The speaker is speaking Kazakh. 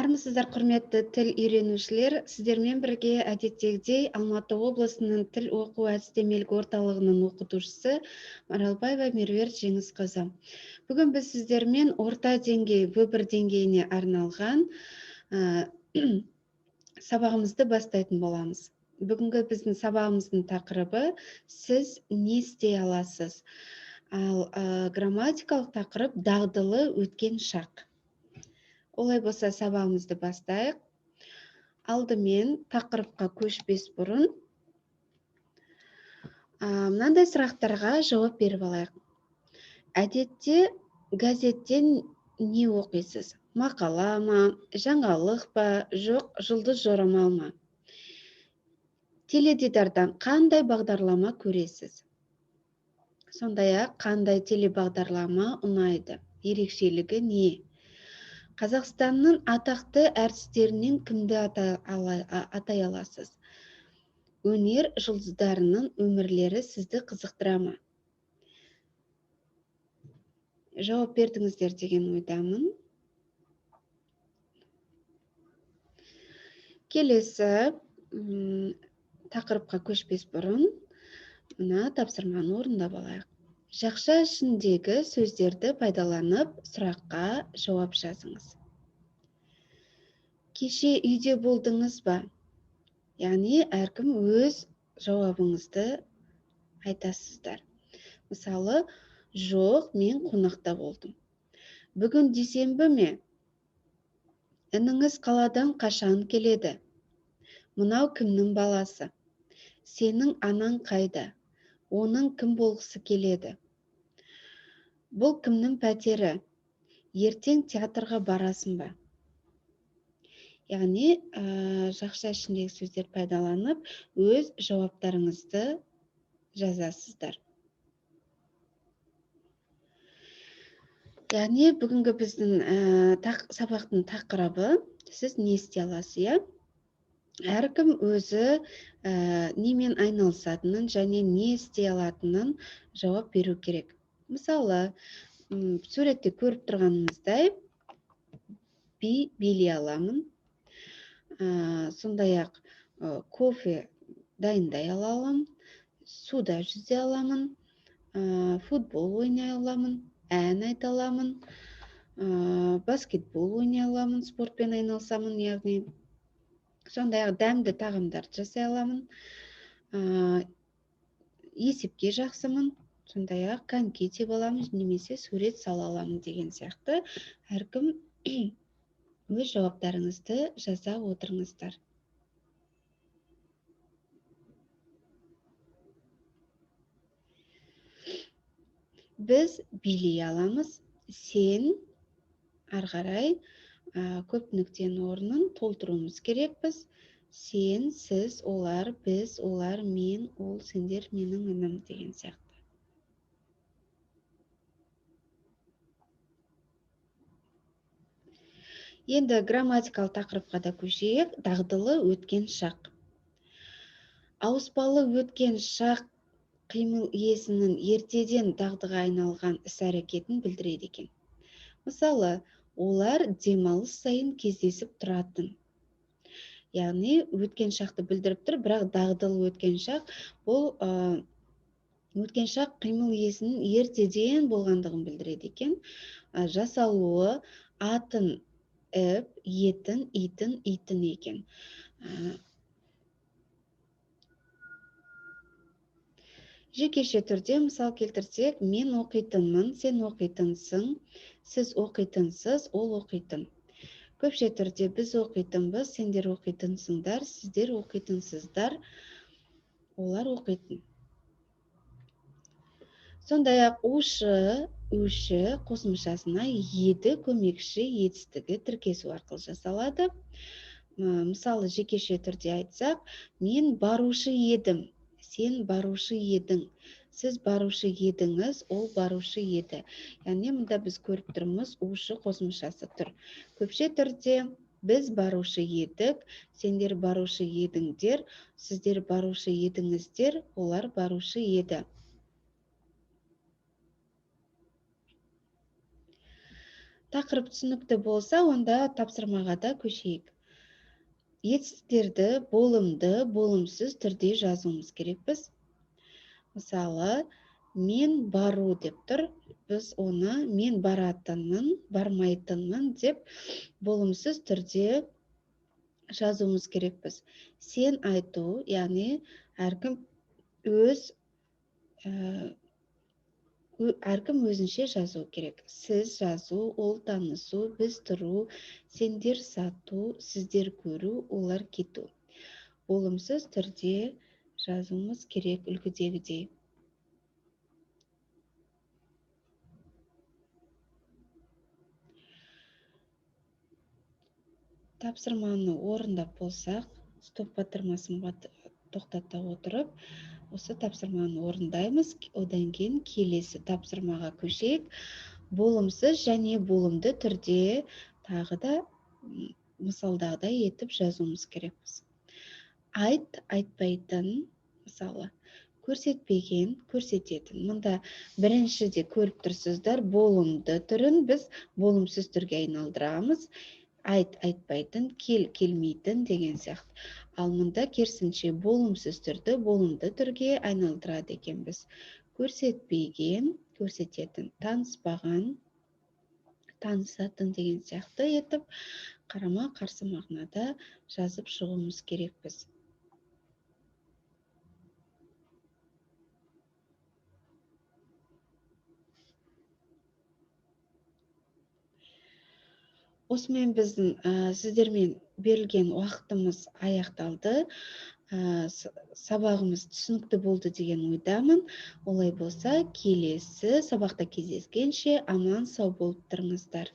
Армысыздар, құрметті тіл үйренушілер. Сіздермен бірге әдеттегідей Алматы облысының тіл оқу әдістемелік орталығының оқытушысы Маралбаева Меруерт Жеңісқызы. Бүгін біз сіздермен орта деңгей, В1 деңгейіне арналған сабағымызды бастайтын боламыз. Бүгінгі біздің сабағымыздың тақырыбы «Сіз не істей аласыз?» Ал грамматикалық тақырып «Дағдылы өткен шақ». Олай болса, сабағымызды бастайық. Алдымен тақырыпқа көшпес бұрын мынандай сұрақтарға жауап беріп алайық. Әдетте газеттен не оқисыз? Мақала ма, жаңалық па, жоқ жұлдыз жорамал ма? Теледидардан қандай бағдарлама көресіз? Сондай-ақ қандай телебағдарлама ұнайды? Ерекшелігі не? Қазақстанның атақты әртістерінен кімді атай аласыз? Өнер жұлдыздарының өмірлері сізді қызықтыра ма? Жауап бердіңіздер деген ойдамын. Келесі тақырыпқа көшпес бұрын мына тапсырманы орындап алайық. Жақша ішіндегі сөздерді пайдаланып сұраққа жауап жазыңыз. Кеше үйде болдыңыз ба? Яғни әркім өз жауабыңызды айтасыздар. Мысалы, жоқ, мен қонақта болдым. Бүгін дүйсенбі ме? Ініңіз қаладан қашан келеді? Мынау кімнің баласы? Сенің анаң қайда? Оның кім болғысы келеді? Бұл кімнің пәтері? Ертең театрға барасың ба? Яғни, жақша ішіндегі сөздер пайдаланып, өз жауаптарыңызды жазасыздар. Яғни, бүгінгі біздің сабақтың тақырыбы сіз не істей аласыз? Әркім өзі немен айналысатынын және не істей алатынын жауап беру керек. Мысалы, суретте көріп тұрғанымыздай, билей аламын. Сондай-ақ кофе дайындай аламын, суда жүзе аламын, футбол ойнай аламын, ән айта аламын, баскетбол ойнай аламын, спортпен айналысамын, яғни сондай-ақ дәмді тағамдарды жасай аламын, есепке жақсымын, сондай-ақ коньки теpe аламын, немесе сурет сала аламын деген сияқты әркім өз жауаптарыңызды жаза отырыңыздар. Біз билей аламыз, сен арғарай көп нүктен орнын толтыруымыз керекпіз. Сен, сіз, олар, біз, олар, мен, ол, сендер, менің, інім деген сияқты. Енді грамматикалық тақырыпқа да көшейік. Дағдылы өткен шақ. Ауыспалы өткен шақ қимыл иесінің ертеден дағдыға айналған іс-әрекетін білдіреді екен. Мысалы, олар демалыс сайын кездесіп тұратын. Яғни, өткен шақты білдіріп тұр, бірақ дағдылы өткен шақ, бұл өткен шақ қимыл иесінің ертеден болғандығын білдіреді екен. Жасалуы атын әп, етін, итін, итін екен. Жекеше түрде мысал келтірсек, мен оқитынмын, сен оқитынсың, сіз оқитынсыз, ол оқитын. Көпше түрде біз оқитынбыз, сендер оқитынсыңдар, сіздер оқитынсыздар, олар оқитын. Сондай-ақ ушы, үші қосымшасына еді көмекші етістігі тіркесу арқылы жасалады. Мысалы, жекеше түрде айтсақ, мен барушы едім, сен барушы едің, сіз барушы едіңіз, ол барушы еді. Яғни, мұнда біз көріп тұрмыз, ушы қосымшасы тұр. Көпше түрде біз барушы едік, сендер барушы едіңдер, сіздер барушы едіңіздер, олар барушы еді. Тақырып түсінікті болса, онда тапсырмаға да көшейік. Етістіктерді болымды, болымсыз түрде жазуымыз керекпіз. Мысалы, мен бару деп тұр. Біз оны мен баратынмын, бармайтынмын деп болымсыз түрде жазуымыз керекпіз. Сен айту, яғни әркім өзінше жазу керек. Сіз жазу, ол танысу, біз тұру, сендер сату, сіздер көру, олар кету. Болымсыз түрде жазуымыз керек үлгідегідей. Тапсырманы орындап болсақ, стоп батырмасын тоқтата отырып, осы тапсырманы орындаймыз. Одан кейін келесі тапсырмаға көшейік. Болымсыз және болымды түрде тағы да мысалдағыдай етіп жазуымыз керекпіз. Айт, айтпайтын, мысалы, көрсетпеген, көрсететін. Мұнда біріншіде көріп тұрсыздар, болымды түрін біз болымсыз түрге айналдырамыз. Айт, айтпайтын, кел, келмейтін деген сияқты. Ал мұнда керісінше болымсыз түрді болымды түрге айналдырады екенбіз. Көрсетпеген, көрсететін, таныспаған, танысатын деген сияқты етіп, қарама қарсы мағынада жазып шығуымыз керекпіз. Осымен біздің сіздермен берілген уақытымыз аяқталды. Сабағымыз түсінікті болды деген ойдамын. Олай болса, келесі сабақта кездескенше аман сау болып тұрыңыздар.